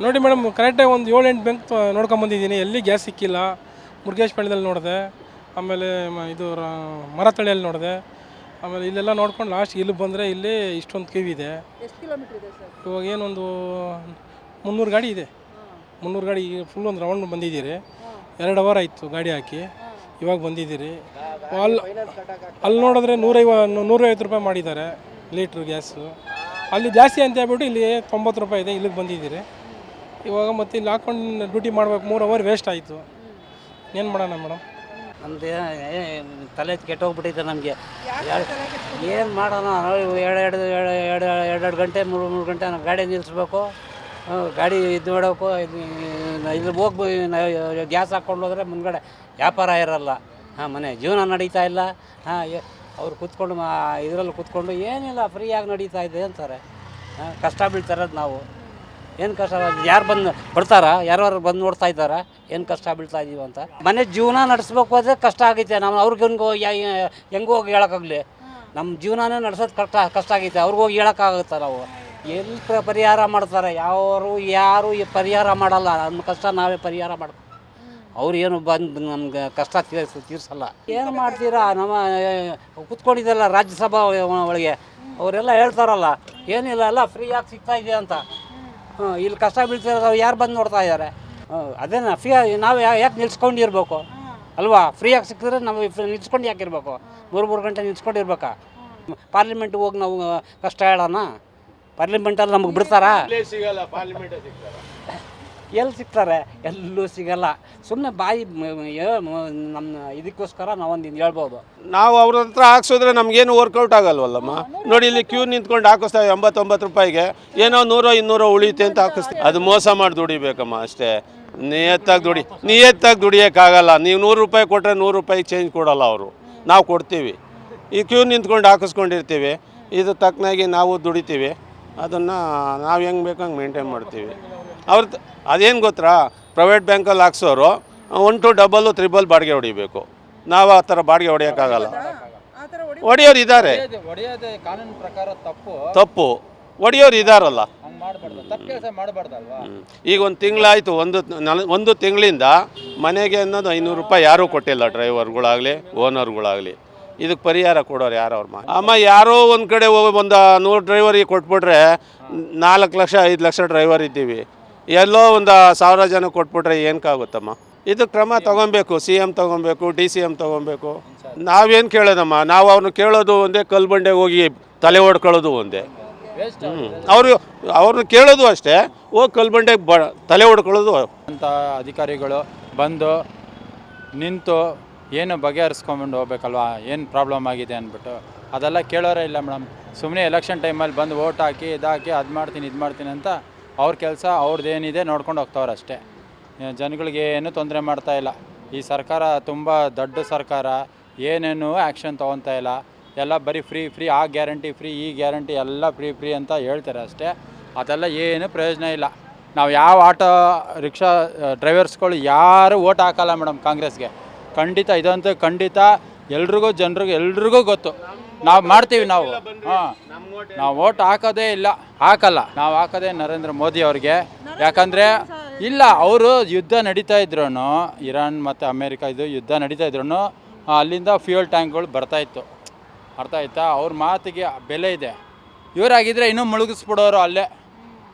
ನೋಡಿ ಮೇಡಮ್, ಕರೆಕ್ಟಾಗಿ ಒಂದು 7-8 ಬ್ಯಾಂಕ್ ನೋಡ್ಕೊಂಬಂದಿದ್ದೀನಿ. ಎಲ್ಲಿ ಗ್ಯಾಸ್ ಸಿಕ್ಕಿಲ್ಲ. ಮುರುಗೇಶ್ಪಳ್ಳಿದಲ್ಲಿ ನೋಡಿದೆ, ಆಮೇಲೆ ಇದು ಮರತಳಿಯಲ್ಲಿ ನೋಡಿದೆ, ಆಮೇಲೆ ಇಲ್ಲೆಲ್ಲ ನೋಡ್ಕೊಂಡು ಲಾಸ್ಟ್ ಇಲ್ಲಿ ಬಂದರೆ ಇಲ್ಲಿ ಇಷ್ಟೊಂದು ಕ್ಯೂ ಇದೆ. ಎಷ್ಟು ಕಿಲೋಮೀಟರ್ ಇದೆ ಸರ್? ಇವಾಗ ಏನೊಂದು 300 ಗಾಡಿ ಇದೆ. 300 ಗಾಡಿ ಫುಲ್ ಒಂದು ರೌಂಡ್ ಬಂದಿದ್ದೀರಿ. 2 ಅವರ್ ಆಯಿತು ಗಾಡಿ ಹಾಕಿ, ಇವಾಗ ಬಂದಿದ್ದೀರಿ. ಅಲ್ಲಿ ನೋಡಿದ್ರೆ 150 ರೂಪಾಯಿ ಮಾಡಿದ್ದಾರೆ ಲೀಟ್ರ್ ಗ್ಯಾಸು. ಅಲ್ಲಿ ಜಾಸ್ತಿ ಅಂತ ಹೇಳ್ಬಿಟ್ಟು ಇಲ್ಲಿ 90 ರೂಪಾಯಿ ಇದೆ. ಇಲ್ಲಿಗೆ ಬಂದಿದ್ದೀರಿ. ಇವಾಗ ಮತ್ತೆ ಇಲ್ಲಿ ಹಾಕ್ಕೊಂಡು ಡ್ಯೂಟಿ ಮಾಡ್ಬೇಕು. 3 ಅವರ್ ವೇಸ್ಟ್ ಆಯಿತು. ಏನು ಮಾಡೋಣ ಮೇಡಮ್? ನಮ್ಮದು ತಲೆ ಕೆಟ್ಟೋಗ್ಬಿಟ್ಟಿದೆ ನಮಗೆ. ಏನು ಮಾಡೋಣ? ಎರಡು ಗಂಟೆ 3 ಗಂಟೆ ನಾವು ಗಾಡಿ ನಿಲ್ಲಿಸ್ಬೇಕು, ಗಾಡಿ ಇದು ಮಾಡಬೇಕು. ಇಲ್ಲಿ ಹೋಗಿ ಗ್ಯಾಸ್ ಹಾಕ್ಕೊಂಡು ಹೋದರೆ ಮುಂದ್ಗಡೆ ವ್ಯಾಪಾರ ಇರಲ್ಲ. ಮನೆ ಜೀವನ ನಡೀತಾ ಇಲ್ಲ. ಅವ್ರು ಕೂತ್ಕೊಂಡು ಇದರಲ್ಲಿ ಕೂತ್ಕೊಂಡು ಏನಿಲ್ಲ ಫ್ರೀಯಾಗಿ ನಡೀತಾ ಇದೆ ಅಂತಾರೆ. ಕಷ್ಟ ಬೀಳ್ತಾರದು ನಾವು. ಏನು ಕಷ್ಟ? ಯಾರು ಬಂದು ಬರ್ತಾರಾ? ಯಾರು ಬಂದು ನೋಡ್ತಾ ಇದ್ದಾರಾ ಏನು ಕಷ್ಟ ಬೀಳ್ತಾ ಇದ್ದೀವಿ ಅಂತ? ಮನೆ ಜೀವನ ನಡೆಸ್ಬೇಕು ಅಂದರೆ ಕಷ್ಟ ಆಗೈತೆ. ನಾವು ಅವ್ರಿಗೆ ಹೆಂಗೆ ಹೋಗಿ ಹೇಳೋಕ್ಕಾಗಲಿ? ನಮ್ಮ ಜೀವನನೇ ನಡೆಸೋದು ಕಷ್ಟ ಆಗೈತೆ. ಅವ್ರಿಗೆ ಹೋಗಿ ಹೇಳೋಕ್ಕಾಗುತ್ತಾ ನಾವು? ಎಲ್ಲಿ ಪರಿಹಾರ ಮಾಡ್ತಾರೆ? ಯಾರು ಪರಿಹಾರ ಮಾಡಲ್ಲ. ನಮ್ಮ ಕಷ್ಟ ನಾವೇ ಪರಿಹಾರ ಮಾಡ್ತೀವಿ. ಅವ್ರು ಏನು ಬಂದು ನಮ್ಗೆ ಕಷ್ಟ ತೀರ್ಸಲ್ಲ. ಏನು ಮಾಡ್ತೀರಾ? ನಮ್ಮ ಕೂತ್ಕೊಂಡಿದ್ದಲ್ಲ ರಾಜ್ಯಸಭಾ ಒಳಗೆ ಅವರೆಲ್ಲ ಹೇಳ್ತಾರಲ್ಲ, ಏನಿಲ್ಲ ಎಲ್ಲ ಫ್ರೀಯಾಗಿ ಸಿಗ್ತಾ ಇದೆ ಅಂತ. ಇಲ್ಲಿ ಕಷ್ಟ ಬೀಳ್ತಿರೋದು ಯಾರು ಬಂದು ನೋಡ್ತಾ ಇದ್ದಾರೆ? ಅದೇನ ನಾವು ಯಾಕೆ ನಿಲ್ಸ್ಕೊಂಡಿರ್ಬೇಕು ಅಲ್ವಾ? ಫ್ರೀಯಾಗಿ ಸಿಕ್ಕಿದ್ರೆ ನಾವು ನಿಲ್ಸ್ಕೊಂಡು ಯಾಕೆ ಇರಬೇಕು? 3 ಗಂಟೆ ನಿಲ್ಸ್ಕೊಂಡಿರ್ಬೇಕಾ? ಪಾರ್ಲಿಮೆಂಟ್ಗೆ ಹೋಗಿ ನಾವು ಕಷ್ಟ ಹೇಳೋಣ? ಪಾರ್ಲಿಮೆಂಟಲ್ಲಿ ನಮಗೆ ಬಿಡ್ತಾರಾ? ಎಲ್ಲಿ ಸಿಗ್ತಾರೆ? ಎಲ್ಲೂ ಸಿಗಲ್ಲ. ಸುಮ್ಮನೆ ಬಾಯಿ ನಮ್ಮ ಇದಕ್ಕೋಸ್ಕರ ನಾವೊಂದು ಹೇಳ್ಬೋದು. ನಾವು ಅವ್ರ ಹತ್ರ ಹಾಕ್ಸಿದ್ರೆ ನಮಗೇನು ವರ್ಕೌಟ್ ಆಗಲ್ವಲ್ಲಮ್ಮ. ನೋಡಿ, ಇಲ್ಲಿ ಕ್ಯೂ ನಿಂತ್ಕೊಂಡು ಹಾಕಿಸ್ತಾವೆ 89 ರೂಪಾಯಿಗೆ. ಏನೋ 100-200 ಉಳಿಯುತ್ತೆ ಅಂತ ಹಾಕಿಸ್ತೀವಿ. ಅದು ಮೋಸ ಮಾಡಿ ದುಡಿಬೇಕಮ್ಮ ಅಷ್ಟೇ. ನಿಯತ್ತಾಗಿ ದುಡಿಯೋಕ್ಕಾಗಲ್ಲ. ನೀವು 100 ರೂಪಾಯಿ ಕೊಟ್ಟರೆ 100 ರೂಪಾಯಿ ಚೇಂಜ್ ಕೊಡಲ್ಲ ಅವರು. ನಾವು ಕೊಡ್ತೀವಿ. ಈ ಕ್ಯೂ ನಿಂತ್ಕೊಂಡು ಹಾಕಿಸ್ಕೊಂಡಿರ್ತೀವಿ. ಇದು ತಕ್ಕನಾಗಿ ನಾವು ದುಡಿತೀವಿ. ಅದನ್ನು ನಾವು ಹೆಂಗೆ ಬೇಕು ಹಂಗೆ ಮೇಂಟೈನ್ ಮಾಡ್ತೀವಿ. ಅದೇನು ಗೊತ್ತಾ, ಪ್ರೈವೇಟ್ ಬ್ಯಾಂಕಲ್ಲಿ ಹಾಕ್ಸೋರು 1 ಡಬಲ್ 3 ಬಾಡಿಗೆ ಹೊಡಿಬೇಕು. ನಾವು ಆ ಥರ ಬಾಡಿಗೆ ಹೊಡಿಯೋಕ್ಕಾಗಲ್ಲ. ಹೊಡಿಯೋರು ಇದ್ದಾರೆ, ತಪ್ಪು ಹೊಡಿಯೋರು ಇದ್ದಾರಲ್ಲ. ಈಗ ಒಂದು ತಿಂಗಳಾಯಿತು, ಒಂದು ತಿಂಗಳಿಂದ ಮನೆಗೆ ಅನ್ನೋದು 500 ರೂಪಾಯಿ ಯಾರೂ ಕೊಟ್ಟಿಲ್ಲ. ಡ್ರೈವರ್ಗಳಾಗಲಿ ಓನರ್ಗಳಾಗಲಿ. ಇದಕ್ಕೆ ಪರಿಹಾರ ಕೊಡೋರು ಯಾರು ಅವ್ರ ಅಮ್ಮ? ಯಾರೋ ಒಂದು ಕಡೆ ಹೋಗಿ ಒಂದು 100 ಡ್ರೈವರಿಗೆ ಕೊಟ್ಬಿಟ್ರೆ 4 ಲಕ್ಷ 5 ಲಕ್ಷ ಡ್ರೈವರ್ ಇದ್ದೀವಿ. ಎಲ್ಲೋ ಒಂದು 1000 ಜನ ಕೊಟ್ಬಿಟ್ರೆ ಏನಕ್ಕಾಗುತ್ತಮ್ಮ? ಇದು ಕ್ರಮ ತೊಗೊಬೇಕು. CM ತೊಗೊಬೇಕು, DCM ತೊಗೊಬೇಕು. ನಾವೇನು ಕೇಳೋದಮ್ಮ? ನಾವು ಅವ್ರನ್ನ ಕೇಳೋದು ಒಂದೇ, ಕಲ್ಲು ಬಂಡೆಗೆ ಹೋಗಿ ತಲೆ ಹೊಡ್ಕೊಳ್ಳೋದು ಒಂದೇ. ಅವ್ರನ್ನ ಕೇಳೋದು ಅಷ್ಟೇ, ಹೋಗಿ ಕಲ್ಲು ಬಂಡೆಗೆ ತಲೆ ಹೊಡ್ಕೊಳ್ಳೋದು ಅಂತ. ಅಧಿಕಾರಿಗಳು ಬಂದು ನಿಂತು ಏನು ಬಗೆಹರಿಸ್ಕೊಂಡು ಹೋಗ್ಬೇಕಲ್ವಾ? ಏನು ಪ್ರಾಬ್ಲಮ್ ಆಗಿದೆ ಅಂದ್ಬಿಟ್ಟು ಅದೆಲ್ಲ ಕೇಳೋರೇ ಇಲ್ಲ ಮೇಡಮ್. ಸುಮ್ಮನೆ ಎಲೆಕ್ಷನ್ ಟೈಮಲ್ಲಿ ಬಂದು ವೋಟ್ ಹಾಕಿ ಇದಾಕಿ ಅದು ಮಾಡ್ತೀನಿ ಇದು ಮಾಡ್ತೀನಿ ಅಂತ ಅವ್ರ ಕೆಲಸ ಅವ್ರದ್ದೇನಿದೆ ನೋಡ್ಕೊಂಡು ಹೋಗ್ತವ್ರೆ ಅಷ್ಟೇ. ಜನಗಳಿಗೆ ಏನೂ ತೊಂದರೆ ಮಾಡ್ತಾಯಿಲ್ಲ. ಈ ಸರ್ಕಾರ ತುಂಬ ದೊಡ್ಡ ಸರ್ಕಾರ. ಏನೇನು ಆ್ಯಕ್ಷನ್ ತೊಗೊತಾ ಇಲ್ಲ. ಎಲ್ಲ ಬರೀ ಫ್ರೀ ಆ ಗ್ಯಾರಂಟಿ ಫ್ರೀ, ಈ ಗ್ಯಾರಂಟಿ ಎಲ್ಲ ಫ್ರೀ ಅಂತ ಹೇಳ್ತಾರೆ ಅಷ್ಟೇ. ಅದೆಲ್ಲ ಏನು ಪ್ರಯೋಜನ ಇಲ್ಲ. ನಾವು ಯಾವ ಆಟೋ ರಿಕ್ಷಾ ಡ್ರೈವರ್ಸ್ಗಳು ಯಾರು ವೋಟ್ ಹಾಕಲ್ಲ ಮೇಡಮ್ ಕಾಂಗ್ರೆಸ್ಗೆ. ಖಂಡಿತ ಇದಂತೂ ಖಂಡಿತ ಎಲ್ರಿಗೂ ಗೊತ್ತು. ನಾವು ಮಾಡ್ತೀವಿ. ನಾವು ವೋಟ್ ಹಾಕೋದೇ ಇಲ್ಲ, ಹಾಕಲ್ಲ. ನಾವು ಹಾಕೋದೇ ನರೇಂದ್ರ ಮೋದಿ ಅವ್ರಿಗೆ. ಯಾಕಂದರೆ ಇಲ್ಲ, ಅವರು ಯುದ್ಧ ನಡೀತಾ ಇದ್ರು, ಇರಾನ್ ಮತ್ತು ಅಮೇರಿಕ ಇದು ಯುದ್ಧ ನಡೀತಾ ಇದ್ರು, ಅಲ್ಲಿಂದ ಫ್ಯೂಯಲ್ ಟ್ಯಾಂಕ್ಗಳು ಬರ್ತಾಯಿತ್ತು. ಅರ್ಥ ಆಯ್ತಾ? ಅವ್ರ ಮಾತಿಗೆ ಬೆಲೆ ಇದೆ. ಇವರಾಗಿದ್ದರೆ ಇನ್ನೂ ಮುಳುಗಿಸ್ಬಿಡೋರು ಅಲ್ಲೇ.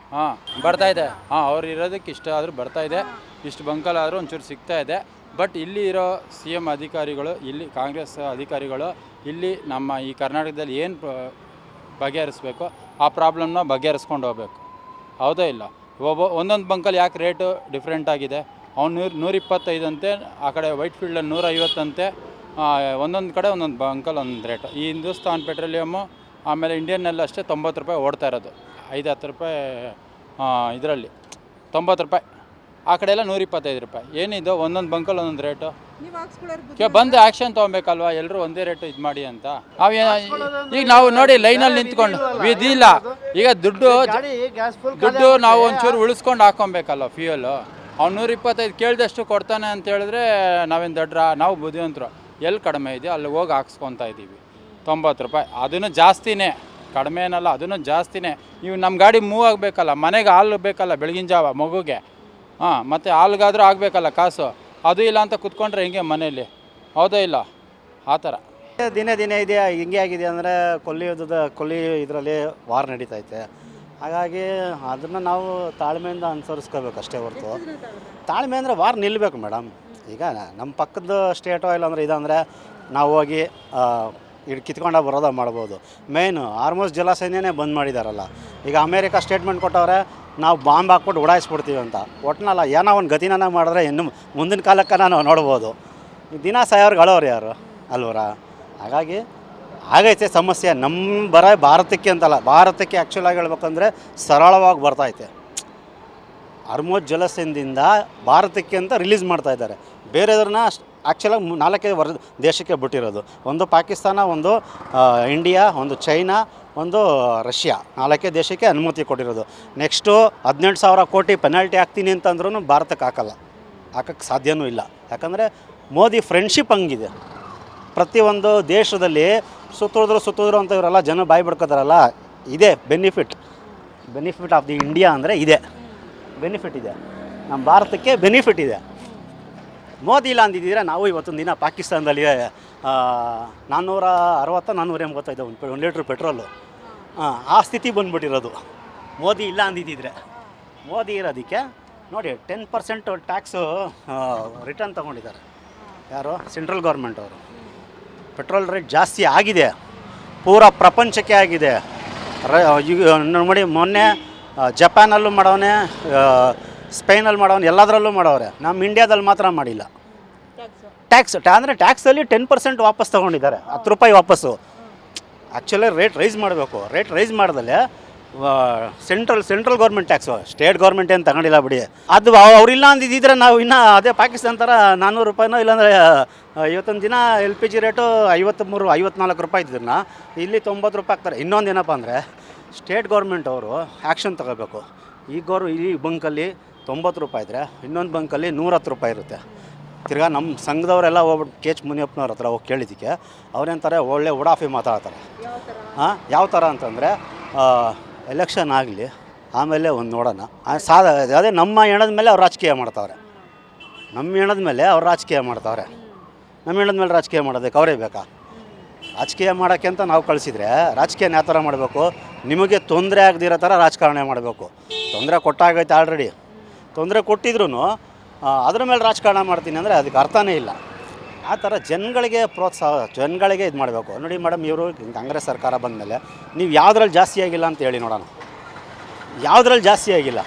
ಬರ್ತಾಯಿದೆ. ಅವ್ರು ಇರೋದಕ್ಕೆ ಇಷ್ಟ ಆದರೂ ಬರ್ತಾಯಿದೆ. ಇಷ್ಟು ಬಂಕಲಾದರೂ ಒಂಚೂರು ಸಿಗ್ತಾಯಿದೆ. ಬಟ್ ಇಲ್ಲಿ ಇರೋ CM ಅಧಿಕಾರಿಗಳು, ಇಲ್ಲಿ ಕಾಂಗ್ರೆಸ್ ಅಧಿಕಾರಿಗಳು ಇಲ್ಲಿ ನಮ್ಮ ಈ ಕರ್ನಾಟಕದಲ್ಲಿ ಏನು ಬಗೆಹರಿಸ್ಬೇಕು ಆ ಪ್ರಾಬ್ಲಮ್ನ ಬಗೆಹರಿಸ್ಕೊಂಡು ಹೋಗ್ಬೇಕು. ಹೌದಾ ಇಲ್ಲ? ಒಂದೊಂದು ಬಂಕಲ್ಲಿ ಯಾಕೆ ರೇಟು ಡಿಫ್ರೆಂಟ್ ಆಗಿದೆ? ಅವ್ನು 125 ಅಂತೆ, ಆ ಕಡೆ ವೈಟ್ ಫೀಲ್ಡಲ್ಲಿ 150 ಅಂತೆ. ಒಂದೊಂದು ಕಡೆ ಒಂದೊಂದು ಬಂಕಲ್ಲಿ ಒಂದೊಂದು ರೇಟು. ಈ ಹಿಂದೂಸ್ತಾನ್ ಪೆಟ್ರೋಲಿಯಮ್ಮು ಆಮೇಲೆ ಇಂಡಿಯನ್ನಲ್ಲಿ ಅಷ್ಟೇ 90 ರೂಪಾಯಿ ಓಡ್ತಾ ಇರೋದು. 5-10 ರೂಪಾಯಿ ಇದರಲ್ಲಿ 90 ರೂಪಾಯಿ. ಆ ಕಡೆ ಎಲ್ಲ 125 ರೂಪಾಯಿ. ಏನಿದು ಒಂದೊಂದು ಬಂಕಲ್ಲಿ ಒಂದೊಂದು ರೇಟು? ಬಂದು ಆ್ಯಕ್ಷನ್ ತೊಗೊಬೇಕಲ್ವ? ಎಲ್ಲರೂ ಒಂದೇ ರೇಟು ಇದು ಮಾಡಿ ಅಂತ. ಈಗ ನಾವು ನೋಡಿ ಲೈನಲ್ಲಿ ನಿಂತ್ಕೊಂಡು ಇದಿಲ್ಲ. ಈಗ ದುಡ್ಡು ನಾವು ಒಂಚೂರು ಉಳಿಸ್ಕೊಂಡು ಹಾಕೊಬೇಕಲ್ವ ಫ್ಯೂಯಲು. ಅವ್ನು 125 ಕೇಳಿದಷ್ಟು ಕೊಡ್ತಾನೆ ಅಂತ ಹೇಳಿದ್ರೆ ನಾವೇನು ದೊಡ್ಡ ನಾವು ಬುದ್ಧಿವಂತರು. ಎಲ್ಲಿ ಕಡಿಮೆ ಇದೆಯೋ ಅಲ್ಲಿ ಹೋಗಿ ಹಾಕ್ಸ್ಕೊತಾ ಇದ್ದೀವಿ. 90 ರೂಪಾಯಿ ಅದನ್ನು ಜಾಸ್ತಿನೇ. ಕಡಿಮೆ ಏನಲ್ಲ, ಅದನ್ನು ಜಾಸ್ತಿನೇ. ನೀವು ನಮ್ಮ ಗಾಡಿ ಮೂವ್ ಆಗಬೇಕಲ್ಲ, ಮನೆಗೆ ಹಾಲು ಬೇಕಲ್ಲ ಬೆಳಗಿನ ಜಾವ ಮಗುಗೆ, ಮತ್ತು ಹಾಲ್ಗಾದ್ರೂ ಆಗಬೇಕಲ್ಲ ಕಾಸು, ಅದು ಇಲ್ಲ ಅಂತ ಕೂತ್ಕೊಂಡ್ರೆ ಹೆಂಗೆ ಮನೇಲಿ, ಹೌದಾ ಇಲ್ಲ? ಆ ಥರ ದಿನೇ ದಿನೇ ಇದೆ. ಹಿಂಗೆ ಆಗಿದೆ ಅಂದರೆ ಕೊಲ್ಲಿ ಇದರಲ್ಲಿ ವಾರ್ ನಡೀತೈತೆ. ಹಾಗಾಗಿ ಅದನ್ನು ನಾವು ತಾಳ್ಮೆಯಿಂದ ಅನುಸರಿಸ್ಕೋಬೇಕು ಅಷ್ಟೇ ಹೊರತು. ತಾಳ್ಮೆ ಅಂದರೆ ವಾರ್ ನಿಲ್ಲಬೇಕು ಮೇಡಮ್. ಈಗ ನಮ್ಮ ಪಕ್ಕದ ಸ್ಟೇಟೋ ಇಲ್ಲಾಂದರೆ ಇದಂದರೆ ನಾವು ಹೋಗಿ ಕಿತ್ಕೊಂಡ ಬರೋದ ಮಾಡ್ಬೋದು. ಮೇಯ್ನು ಆಲ್ಮೋಸ್ಟ್ ಜಲಾಶಯನೇ ಬಂದ್ ಮಾಡಿದಾರಲ್ಲ. ಈಗ ಅಮೇರಿಕಾ ಸ್ಟೇಟ್ಮೆಂಟ್ ಕೊಟ್ಟವ್ರೆ, ನಾವು ಬಾಂಬ್ ಹಾಕ್ಬಿಟ್ಟು ಉಡಾಯಿಸ್ಬಿಡ್ತೀವಿ ಅಂತ. ಒಟ್ಟಿನಲ್ಲ ಏನೋ ಒಂದು ಗತಿನ ಮಾಡಿದ್ರೆ ಇನ್ನು ಮುಂದಿನ ಕಾಲಕ್ಕೆ ನಾವು ನೋಡ್ಬೋದು. ದಿನ ಸಾಯೋರ್ಗೆ ಅಳೋರು ಯಾರು ಅಲ್ವರ? ಹಾಗಾಗಿ ಆಗೈತೆ ಸಮಸ್ಯೆ. ನಮ್ಮ ಭಾರತಕ್ಕೆ ಅಂತಲ್ಲ, ಭಾರತಕ್ಕೆ ಆ್ಯಕ್ಚುಲಾಗಿ ಹೇಳ್ಬೇಕಂದ್ರೆ ಸರಳವಾಗಿ ಬರ್ತೈತೆ. ಹರ್ಮೋಜ್ ಜಲಸಂಧಿಯಿಂದ ಭಾರತಕ್ಕೆ ಅಂತ ರಿಲೀಸ್ ಮಾಡ್ತಾಯಿದ್ದಾರೆ. ಬೇರೆಯವ್ರನ್ನ ಆ್ಯಕ್ಚುಲಾಗಿ 4 ದೇಶಕ್ಕೆ ಬಿಟ್ಟಿರೋದು. ಒಂದು ಪಾಕಿಸ್ತಾನ, ಒಂದು ಇಂಡಿಯಾ, ಒಂದು ಚೈನಾ, ಒಂದು ರಷ್ಯಾ. 4 ದೇಶಕ್ಕೆ ಅನುಮತಿ ಕೊಟ್ಟಿರೋದು. ನೆಕ್ಸ್ಟು 18,000 ಕೋಟಿ ಪೆನಾಲ್ಟಿ ಹಾಕ್ತೀನಿ ಅಂತಂದ್ರೂ ಭಾರತಕ್ಕೆ ಹಾಕಕ್ಕೆ ಸಾಧ್ಯವೂ ಇಲ್ಲ. ಯಾಕಂದರೆ ಮೋದಿ ಫ್ರೆಂಡ್ಶಿಪ್ ಹಂಗಿದೆ. ಪ್ರತಿಯೊಂದು ದೇಶದಲ್ಲಿ ಸುತ್ತಿದ್ರು ಅಂತ ಇವರೆಲ್ಲ ಜನ ಬಾಯಿ ಬಿಡ್ಕೋತಾರಲ್ಲ, ಇದೇ ಬೆನಿಫಿಟ್ ಆಫ್ ದಿ ಇಂಡಿಯಾ ಅಂದರೆ ಇದೆ ಬೆನಿಫಿಟ್ ಇದೆ. ನಮ್ಮ ಭಾರತಕ್ಕೆ ಬೆನಿಫಿಟ್ ಇದೆ. ಮೋದಿ ಇಲ್ಲ ಅಂದಿದ್ದರೆ ನಾವು ಇವತ್ತೊಂದು ದಿನ ಪಾಕಿಸ್ತಾನದಲ್ಲಿ 460-485 1 ಲೀಟ್ರ್ ಪೆಟ್ರೋಲು, ಆ ಸ್ಥಿತಿ ಬಂದುಬಿಟ್ಟಿರೋದು ಮೋದಿ ಇಲ್ಲ ಅಂದಿದ್ದಿದ್ರೆ. ಮೋದಿ ಇರೋದಕ್ಕೆ ನೋಡಿ 10% ಟ್ಯಾಕ್ಸು ರಿಟರ್ನ್ ತೊಗೊಂಡಿದ್ದಾರೆ. ಯಾರು? ಸೆಂಟ್ರಲ್ ಗೌರ್ಮೆಂಟ್ ಅವರು. ಪೆಟ್ರೋಲ್ ರೇಟ್ ಜಾಸ್ತಿ ಆಗಿದೆ, ಪೂರಾ ಪ್ರಪಂಚಕ್ಕೆ ಆಗಿದೆ. ನೋಡಿ ಮೊನ್ನೆ ಜಪಾನಲ್ಲೂ ಮಾಡವನೆ, ಸ್ಪೇನಲ್ಲಿ ಮಾಡವನೆ, ಎಲ್ಲದರಲ್ಲೂ ಮಾಡವ್ರೆ. ನಮ್ಮ ಇಂಡಿಯಾದಲ್ಲಿ ಮಾತ್ರ ಮಾಡಿಲ್ಲ. ಟ್ಯಾಕ್ಸ್ ಅಂದರೆ ಟ್ಯಾಕ್ಸಲ್ಲಿ 10% ವಾಪಸ್ ತೊಗೊಂಡಿದ್ದಾರೆ. 10 ರೂಪಾಯಿ ವಾಪಸ್ಸು. ಆ್ಯಕ್ಚುಲಿ ರೇಟ್ ರೈಸ್ ಮಾಡಬೇಕು. ರೇಟ್ ರೈಸ್ ಮಾಡ್ದಲೆ central government tax, state government ಏನು ತಗೊಂಡಿಲ್ಲ ಬಿಡಿ. ಅದು ಅವರಿಲ್ಲ ಅಂದಿದ್ದಿದ್ರೆ ನಾವು ಇನ್ನೂ ಅದೇ ಪಾಕಿಸ್ತಾನ ಥರ 400 ರೂಪಾಯಿನೋ ಇಲ್ಲಾಂದರೆ ಇವತ್ತೊಂದು ದಿನ LPG ರೇಟು 53-54 ರೂಪಾಯಿ ಇದ್ದಿದ್ದನ್ನ ಇಲ್ಲಿ 90 ರೂಪಾಯಿ ಆಗ್ತಾರೆ. ಇನ್ನೊಂದು ಏನಪ್ಪ ಅಂದರೆ ಸ್ಟೇಟ್ ಗೌರ್ಮೆಂಟ್ ಅವರು ಆ್ಯಕ್ಷನ್ ತಗೋಬೇಕು. ಈ ಬಂಕಲ್ಲಿ 90 ರೂಪಾಯಿ ಇದ್ದರೆ ಇನ್ನೊಂದು ಬಂಕಲ್ಲಿ 110 ರೂಪಾಯಿ ಇರುತ್ತೆ. ತಿರ್ಗಾ ನಮ್ಮ ಸಂಘದವರೆಲ್ಲ ಹೋಗ್ಬಿಟ್ಟು KH ಮುನಿಯಪ್ಪನವ್ರ ಹತ್ರ ಹೋಗಿ ಕೇಳಿದ್ದಕ್ಕೆ ಅವ್ರೇಂತಾರೆ ಒಳ್ಳೆ ಉಡಾಫಿ ಮಾತಾಡ್ತಾರೆ. ಯಾವ ಥರ ಅಂತಂದರೆ ಎಲೆಕ್ಷನ್ ಆಗಲಿ, ಆಮೇಲೆ ಒಂದು ನೋಡೋಣ. ಅದೇ ನಮ್ಮ ಹೆಣದ ಮೇಲೆ ಅವ್ರು ರಾಜಕೀಯ ಮಾಡ್ತಾವ್ರೆ. ನಮ್ಮ ಹೆಣದ ಮೇಲೆ ರಾಜಕೀಯ ಮಾಡೋದಕ್ಕೆ ಅವರೇ ಬೇಕಾ? ರಾಜಕೀಯ ಮಾಡೋಕ್ಕೆ ಅಂತ ನಾವು ಕಳಿಸಿದ್ರೆ ರಾಜಕೀಯನ ಯಾವ ಥರ ಮಾಡಬೇಕು? ನಿಮಗೆ ತೊಂದರೆ ಆಗದಿರೋ ಥರ ರಾಜಕಾರಣ ಮಾಡಬೇಕು. ತೊಂದರೆ ಕೊಟ್ಟಾಗೈತೆ ಆಲ್ರೆಡಿ. ತೊಂದರೆ ಕೊಟ್ಟಿದ್ರು ಅದ್ರ ಮೇಲೆ ರಾಜಕಾರಣ ಮಾಡ್ತೀನಿ ಅಂದರೆ ಅದಕ್ಕೆ ಅರ್ಥನೇ ಇಲ್ಲ. ಆ ಥರ ಜನಗಳಿಗೆ ಇದು ಮಾಡಬೇಕು. ನೋಡಿ ಮೇಡಮ್, ಇವರು ಕಾಂಗ್ರೆಸ್ ಸರ್ಕಾರ ಬಂದಮೇಲೆ ನೀವು ಯಾವುದ್ರಲ್ಲಿ ಜಾಸ್ತಿ ಆಗಿಲ್ಲ ಅಂತ ಹೇಳಿ ನೋಡೋಣ. ಯಾವುದ್ರಲ್ಲಿ ಜಾಸ್ತಿ ಆಗಿಲ್ಲ?